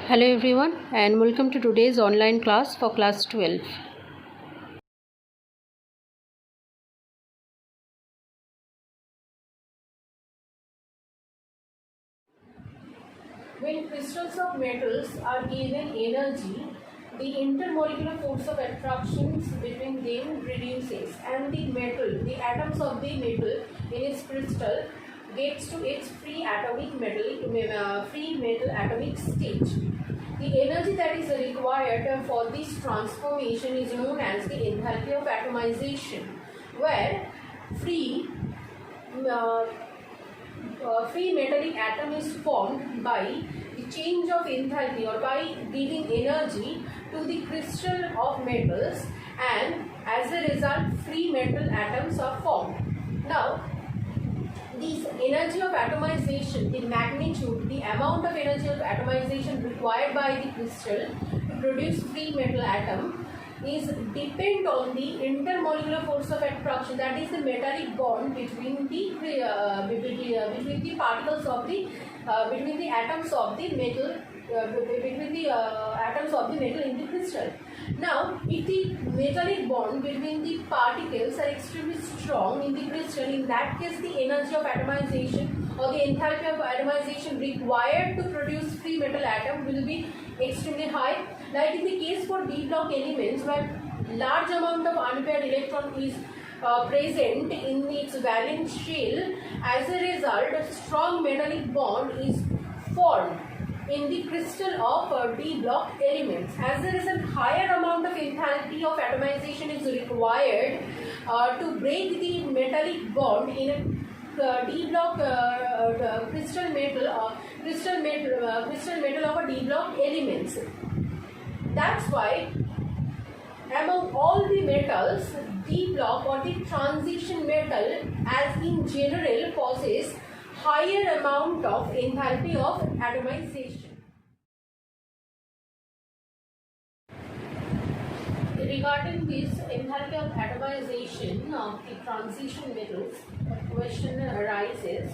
Hello everyone and welcome to today's online class for class 12. When crystals of metals are given energy, the intermolecular force of attraction between them reduces and the atoms of the metal in its crystal gets to its free metal atomic state. The energy that is required for this transformation is known as the enthalpy of atomization, where free uh, free metallic atom is formed by the change of enthalpy or by giving energy to the crystal of metals, and as a result free metal atoms are formed. Now this energy of atomization, the magnitude, the amount of energy of atomization required by the crystal to produce free metal atom is depend on the intermolecular force of attraction, that is the metallic bond between the particles of the between the atoms of the metal atoms of the metal in the crystal. Now, if the metallic bond between the particles are extremely strong in the crystal, in that case the energy of atomization or the enthalpy of atomization required to produce free metal atom will be extremely high. Like in the case for d block elements, where large amount of unpaired electron is present in its valence shell, as a result a strong metallic bond is formed in the crystal of d block elements. As a result, higher amount of enthalpy of atomization is required to break the metallic bond in a d block crystal metal of a d block elements. That's why among all the metals, d block or the transition metal as in general possesses higher amount of enthalpy of atomization. Regarding this enthalpy of atomization of the transition metals, a question arises,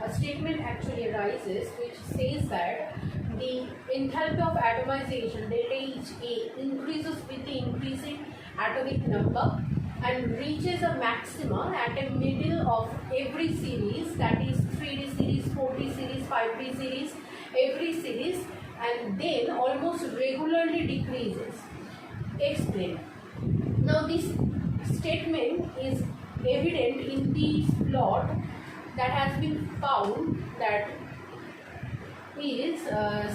a statement actually arises, which says that the enthalpy of atomization delta H increases with the increasing atomic number and reaches a maximum at a middle of every series, that is 3D series, 4D series, 5D series, every series, and then almost regularly decreases. Explain. Now this statement is evident in the plot that has been found, that is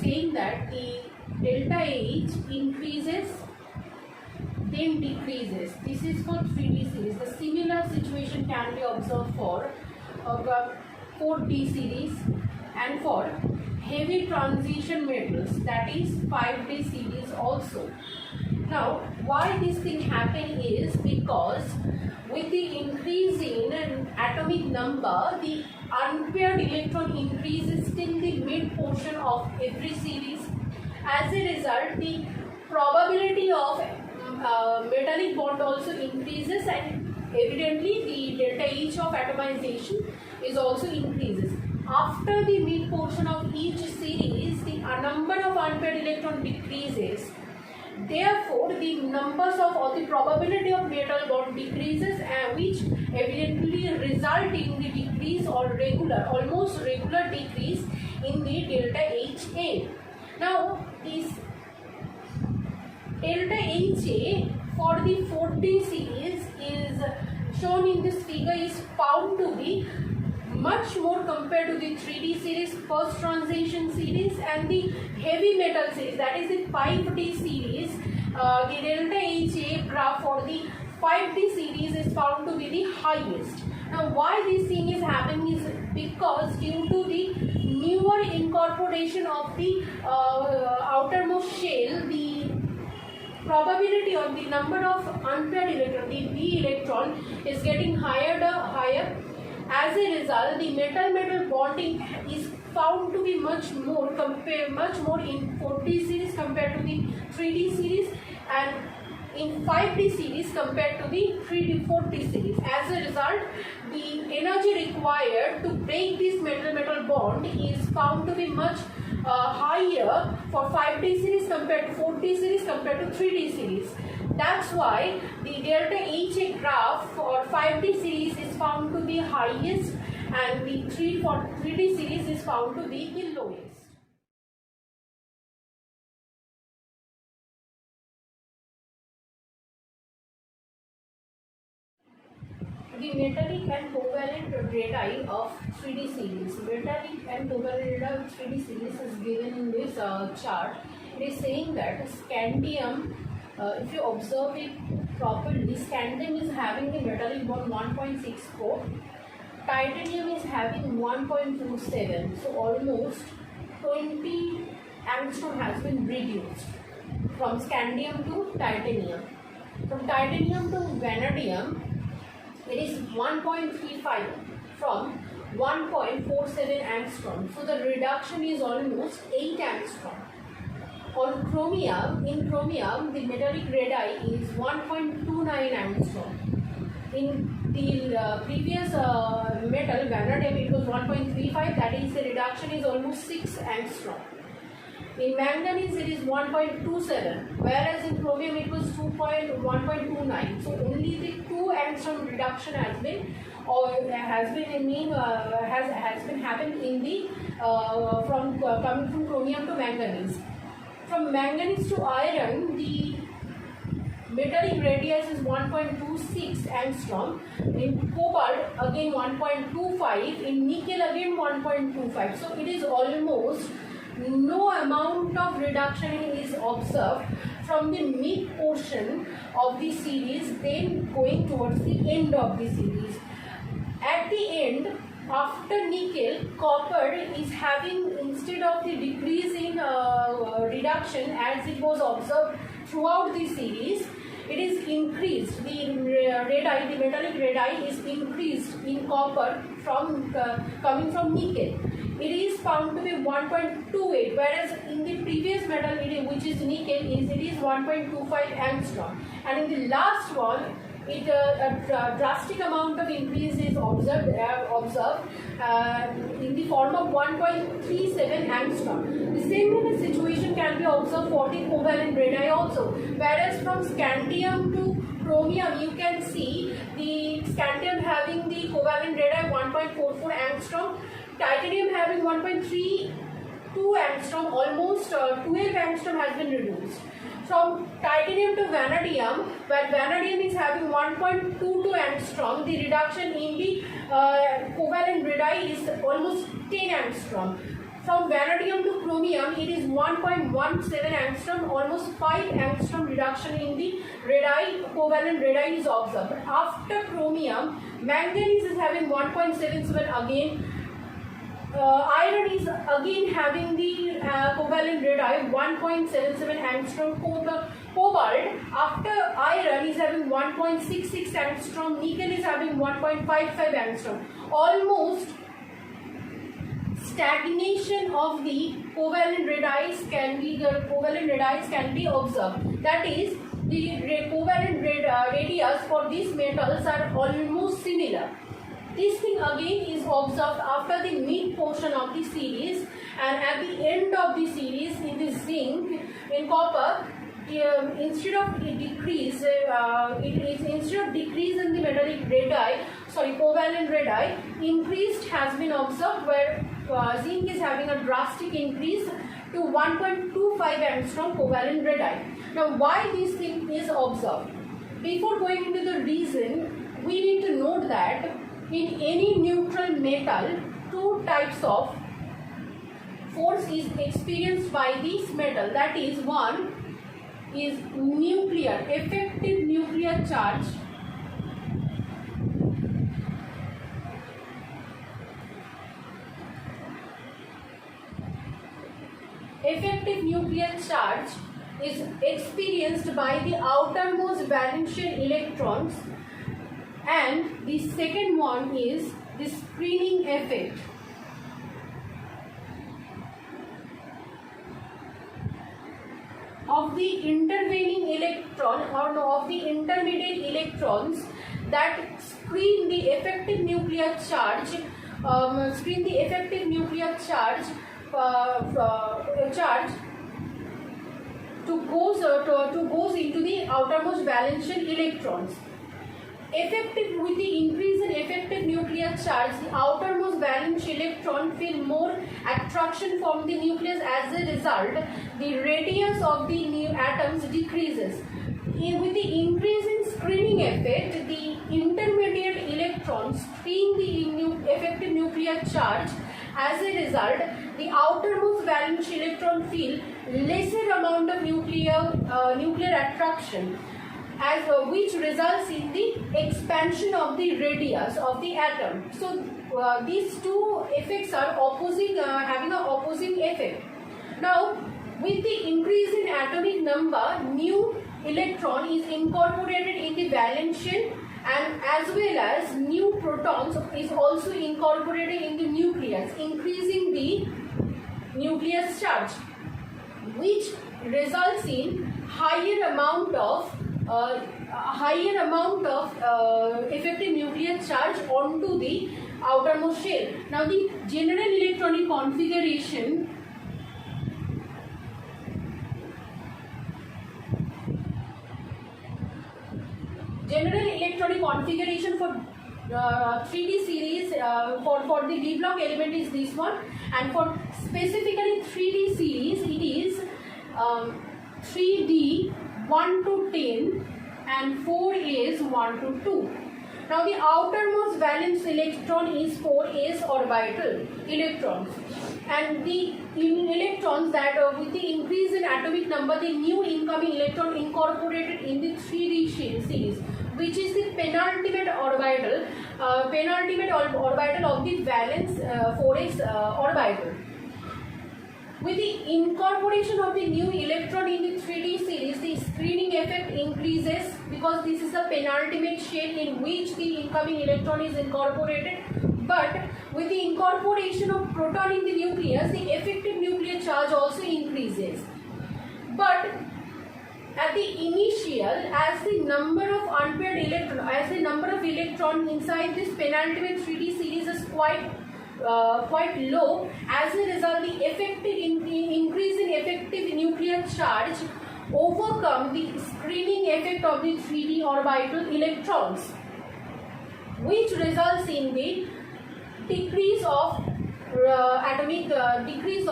saying that the delta H increases then decreases. This is for 3D series. The similar situation can be observed for 4D series and for heavy transition metals, that is 5D series also. Now, why this thing happen is because with the increase in atomic number, the unpaired electron increases till the mid portion of every series. As a result, the probability of metallic bond also increases, and evidently the delta H of atomization is also increases. After the mid portion of each series, the number of unpaired electron decreases. Therefore, the numbers of or the probability of metal bond decreases, which evidently result in the decrease or almost regular decrease in the delta HA. Now, this delta HA for the 4D series is shown in this figure, is found to be much more compared to the 3D series, first transition series, and the heavy metal series, that is the 5D series. The delta HA graph for the 5D series is found to be the highest. Now, why this thing is happening is because due to the newer incorporation of the outermost shell, the probability or the number of unpaired electron, the d electron, is getting higher. As a result, the metal-metal bonding is found to be much more in 4D series compared to the 3D series, and in 5D series compared to the 3D 4D series. As a result, the energy required to break this metal-metal bond is found to be much higher for 5D series compared to 4D series compared to 3D series. That's why the delta HA graph for 5D series is found to be highest and the 3D series is found to be the lowest. The metallic and covalent radii of 3D series. Metallic and covalent radii of 3D series is given in this chart. It is saying that scandium, if you observe it properly, scandium is having the metallic bond 1.64, titanium is having 1.27, so almost 20 angstrom has been reduced from scandium to titanium. From titanium to vanadium, it is 1.35 from 1.47 angstrom. So the reduction is almost 8 angstrom. On chromium, in chromium, the metallic radii is 1.29 angstrom. In the previous metal, vanadium, it was 1.35, that is the reduction is almost 6 angstrom. In manganese, it is 1.27, whereas in chromium it was 1.29. So only the 2 angstrom reduction has been happened in the coming from chromium to manganese. From manganese to iron, the metallic radius is 1.26 angstrom. In cobalt again 1.25. In nickel again 1.25. So it is almost no amount of reduction is observed from the mid portion of the series, then going towards the end of the series. At the end, after nickel, copper is having, instead of the decrease in reduction as it was observed throughout the series, it is increased. The radii, the metallic radii is increased in copper from coming from nickel. It is found to be 1.28, whereas in the previous metal, which is nickel, it is 1.25 angstrom. And in the last one, a drastic amount of increase is observed in the form of 1.37 angstrom. The same kind of situation can be observed for the covalent radii also. Whereas from scandium to chromium, you can see the scandium having the covalent radii 1.44 angstrom, titanium having 1.32 angstrom, almost 12 angstrom has been reduced. From titanium to vanadium, where vanadium is having 1.22 angstrom, the reduction in the covalent radii is almost 10 angstrom. From vanadium to chromium, it is 1.17 angstrom, almost 5 angstrom reduction in the radii, covalent radii is observed. After chromium, manganese is having 1.77 again. Iron is again having the covalent radii 1.77 angstrom. Cobalt, after iron, is having 1.66 angstrom. Nickel is having 1.55 angstrom. Almost stagnation of the covalent radii can be observed. That is, the covalent radius for these metals are almost similar. This thing again is observed after the mid portion of the series, and at the end of the series in the zinc, in copper, instead of decrease in the metallic radii, covalent radii, increased has been observed, where zinc is having a drastic increase to 1.25 angstrom covalent radii. Now, why this thing is observed? Before going into the reason, we need to note that in any neutral metal, two types of force is experienced by this metal. That is, one is nuclear, effective nuclear charge. Effective nuclear charge is experienced by the outermost valence shell electrons, and the second one is the screening effect. of the intervening electron or no, of the intermediate electrons that screen the effective nuclear charge, charge to goes into the outermost valential electrons. With the increase in effective nuclear charge, the outermost valence electron feel more attraction from the nucleus. As a result, the radius of the new atoms decreases. With the increase in screening effect, the intermediate electrons screen the effective nuclear charge. As a result, the outermost valence electron feel lesser amount of nuclear attraction, which results in the expansion of the radius of the atom. So these two effects are having an opposing effect. Now, with the increase in atomic number, new electron is incorporated in the valence shell, and as well as new protons is also incorporated in the nucleus, increasing the nucleus charge, which results in higher amount of effective nuclear charge onto the outermost shell. Now, the general electronic configuration for 3D series for the d block element is this one, and for specifically 3D series it is 3D 1 to 10 and 4s 1 to 2. Now, the outermost valence electron is 4s orbital electrons, and the electrons that with the increase in atomic number, the new incoming electron incorporated in the 3D series, which is the penultimate orbital of the valence 4s orbital. With the incorporation of the new electron in the 3D series, the screening effect increases because this is the penultimate shell in which the incoming electron is incorporated. But with the incorporation of proton in the nucleus, the effective nuclear charge also increases. But at the initial, as the number of unpaired electrons inside this penultimate 3D series is quite low, as a result, the effective increase in effective nuclear charge overcome the screening effect of the 3D orbital electrons, which results in the decrease of atomic decrease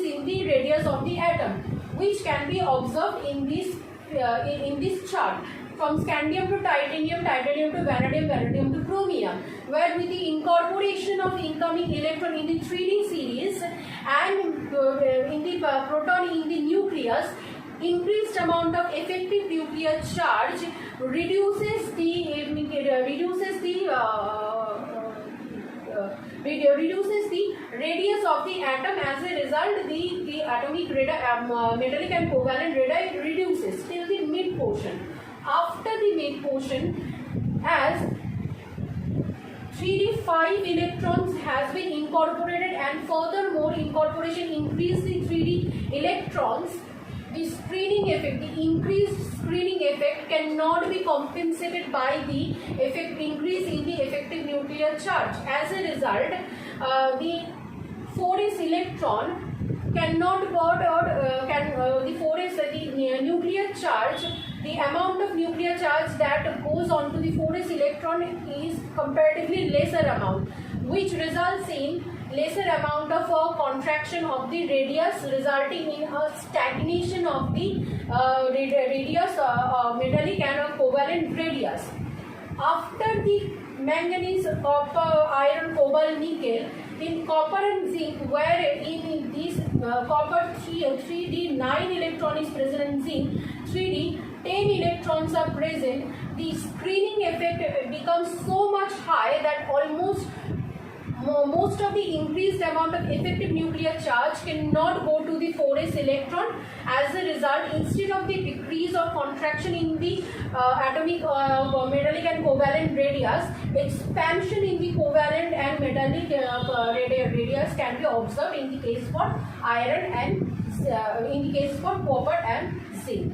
in the radius of the atom, which can be observed in this chart. From scandium to titanium, titanium to vanadium, vanadium to chromium, where with the incorporation of incoming electron in the 3D series and in the proton in the nucleus, increased amount of effective nuclear charge reduces the radius of the atom. As a result, the atomic metallic and covalent radii reduces till the mid portion. After the mid portion, as 3D 5 electrons has been incorporated, and furthermore incorporation increased the 3D electrons, the increased screening effect cannot be compensated by the increase in the effective nuclear charge. As a result, the 4s electron cannot the nuclear charge, the amount of nuclear charge that goes on to the 4s electron is comparatively lesser amount, which results in lesser amount of contraction of the radius, resulting in a stagnation of the radius, metallic and covalent radius. After the manganese, copper, iron, cobalt, nickel, in copper and zinc, where in this copper 3D 9 electron is present, in zinc 3D 10 electrons are present, the screening effect becomes so much high that most of the increased amount of effective nuclear charge cannot go to the 4s electron. As a result, instead of the decrease or contraction in the atomic metallic and covalent radius, expansion in the covalent and metallic failures can be observed in the case for iron and in the case for copper and zinc.